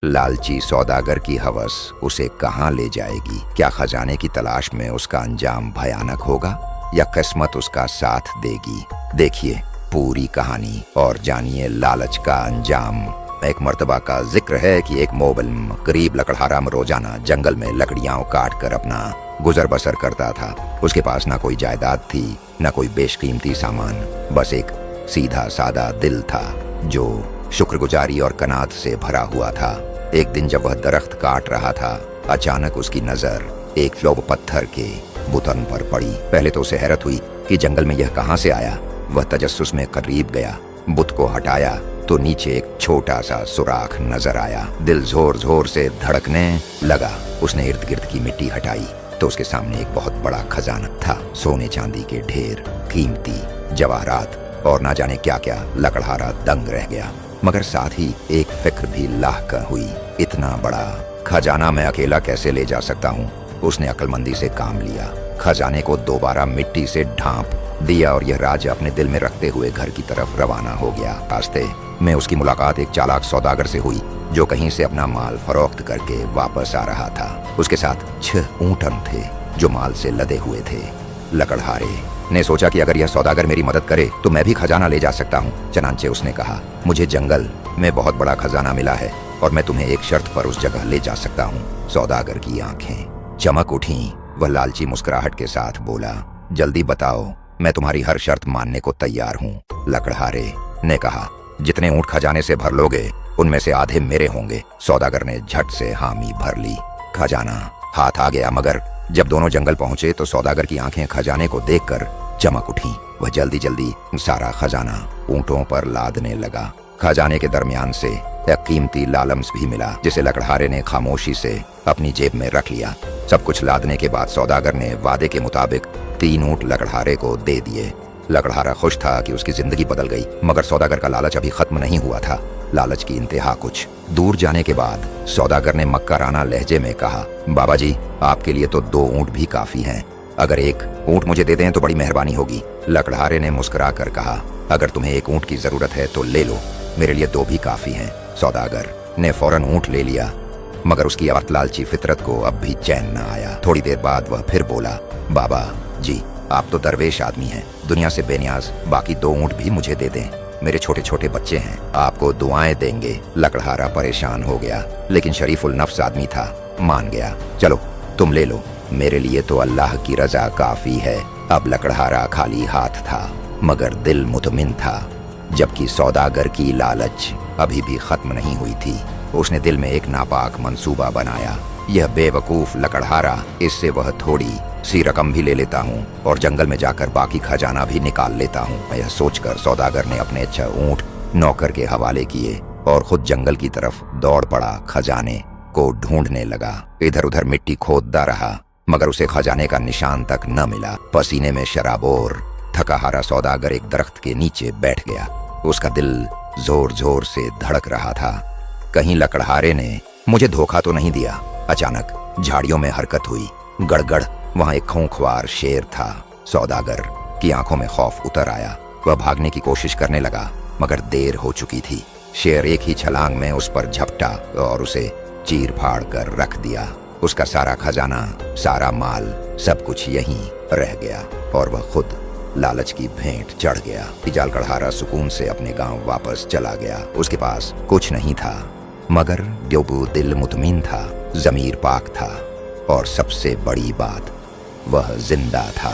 लालची सौदागर की हवस उसे कहाँ ले जाएगी? क्या खजाने की तलाश में उसका अंजाम भयानक होगा या किस्मत उसका साथ देगी? देखिए पूरी कहानी और जानिए लालच का अंजाम। एक मर्तबा का जिक्र है कि एक मोबिल गरीब लकड़हारा रोजाना जंगल में लकड़ियां काट कर अपना गुजर बसर करता था। उसके पास ना कोई जायदाद थी, न कोई बेशकीमती सामान, बस एक सीधा सादा दिल था जो शुक्रगुजारी और कनात से भरा हुआ था। एक दिन जब वह दरख्त काट रहा था, अचानक उसकी नजर एक लोब पत्थर के बुतन पर पड़ी। पहले तो उसे हैरत हुई कि जंगल में यह कहां से आया। वह तजस्सुस में करीब गया, बुत को हटाया तो नीचे एक छोटा सा सुराख नजर आया। दिल जोर जोर से धड़कने लगा। उसने इर्द गिर्द की मिट्टी हटाई तो उसके सामने एक बहुत बड़ा खजाना था। सोने चांदी के ढेर, कीमती जवाहरात और ना जाने क्या क्या। लकड़हारा दंग रह गया, मगर साथ ही एक फिक्र भी लाहक हुई। इतना बड़ा खजाना मैं अकेला कैसे ले जा सकता हूँ? उसने अक्लमंदी से काम लिया, खजाने को दोबारा मिट्टी से ढांप दिया और यह राज अपने दिल में रखते हुए घर की तरफ रवाना हो गया। रास्ते में उसकी मुलाकात एक चालाक सौदागर से हुई जो कहीं से अपना माल फरोख्त करके वापस आ रहा था। उसके साथ 6 ऊँटन थे जो माल से लदे हुए थे। लकड़हारे ने सोचा कि अगर यह सौदागर मेरी मदद करे तो मैं भी खजाना ले जा सकता हूँ। चनांचे उसने कहा, मुझे जंगल में बहुत बड़ा खजाना मिला है और मैं तुम्हें एक शर्त पर उस जगह ले जा सकता हूँ। सौदागर की आंखें चमक उठी। वह लालची मुस्कुराहट के साथ बोला, जल्दी बताओ, मैं तुम्हारी हर शर्त मानने को तैयार हूँ। लकड़हारे ने कहा, जितने ऊँट खजाने से भर लोगे उनमें से आधे मेरे होंगे। सौदागर ने झट से हामी भर ली। खजाना हाथ आ गया, मगर जब दोनों जंगल पहुंचे तो सौदागर की आंखें खजाने को देखकर चमक उठी। वह जल्दी जल्दी सारा खजाना ऊँटों पर लादने लगा। खजाने के दरमियान से एक कीमती लालम्स भी मिला जिसे लकड़हारे ने खामोशी से अपनी जेब में रख लिया। सब कुछ लादने के बाद सौदागर ने वादे के मुताबिक 3 ऊँट लकड़हारे को दे दिए। लकड़हारा खुश था कि उसकी जिंदगी बदल गई, मगर सौदागर का लालच अभी खत्म नहीं हुआ था। लालच की इंतहा कुछ दूर जाने के बाद सौदागर ने मक्काराना लहजे में कहा, बाबा जी, आपके लिए तो 2 ऊँट भी काफी हैं। अगर 1 ऊँट मुझे दे दें तो बड़ी मेहरबानी होगी। लकड़हारे ने मुस्कुरा कर कहा, अगर तुम्हें 1 ऊँट की जरूरत है तो ले लो, मेरे लिए 2 भी काफी हैं। सौदागर ने फौरन ऊँट ले लिया, मगर उसकी लालची फितरत को अब भी चैन न आया। थोड़ी देर बाद वह फिर बोला, बाबा जी, आप तो दरवेश आदमी हैं, दुनिया से बेनियाज, बाकी 2 ऊँट भी मुझे दे दें, मेरे छोटे छोटे बच्चे हैं, आपको दुआएं देंगे। लकड़हारा परेशान हो गया, लेकिन शरीफुल नफ्स आदमी था, मान गया। चलो तुम ले लो, मेरे लिए तो अल्लाह की रजा काफी है। अब लकड़हारा खाली हाथ था, मगर दिल मुतमिन था, जबकि सौदागर की लालच अभी भी खत्म नहीं हुई थी। उसने दिल में एक नापाक मंसूबा बनाया, यह बेवकूफ लकड़हारा, इससे वह थोड़ी सी रकम भी ले लेता हूँ और जंगल में जाकर बाकी खजाना भी निकाल लेता हूँ। यह सोचकर सौदागर ने अपने 6 ऊँट नौकर के हवाले किए और खुद जंगल की तरफ दौड़ पड़ा। खजाने को ढूंढने लगा, इधर उधर मिट्टी खोदता रहा, मगर उसे खजाने का निशान तक न मिला। पसीने में शराबोर थका हारा सौदागर एक दरख्त के नीचे बैठ गया। उसका दिल जोर जोर से धड़क रहा था, कहीं लकड़हारे ने मुझे धोखा तो नहीं दिया। अचानक झाड़ियों में हरकत हुई, गड़गड़, वहां एक खूंखार शेर था। सौदागर की आंखों में खौफ उतर आया। वह भागने की कोशिश करने लगा, मगर देर हो चुकी थी। शेर एक ही छलांग में उस पर झपटा और उसे चीर फाड़ कर रख दिया। उसका सारा खजाना, सारा माल, सब कुछ यहीं रह गया और वह खुद लालच की भेंट चढ़ गया। लकड़हारा सुकून से अपने गांव वापस चला गया। उसके पास कुछ नहीं था, मगर दिल मुतमिन था, जमीर पाक था और सबसे बड़ी बात, वह जिंदा था।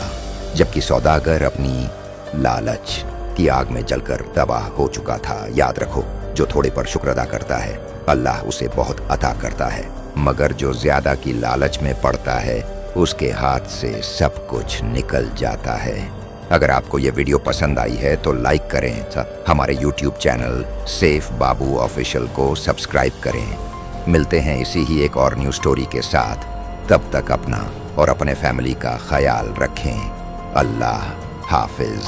जबकि सौदागर अपनी लालच की आग में जलकर तबाह हो चुका था। याद रखो, जो थोड़े पर शुक्र अदा करता है, अल्लाह उसे बहुत अता करता है, मगर जो ज्यादा की लालच में पड़ता है, उसके हाथ से सब कुछ निकल जाता है। अगर आपको ये वीडियो पसंद आई है तो लाइक करें, हमारे YouTube चैनल सेफ बाबू ऑफिशियल को सब्सक्राइब करें। मिलते हैं इसी ही एक और न्यू स्टोरी के साथ। तब तक अपना और अपने फैमिली का ख्याल रखें। अल्लाह हाफिज।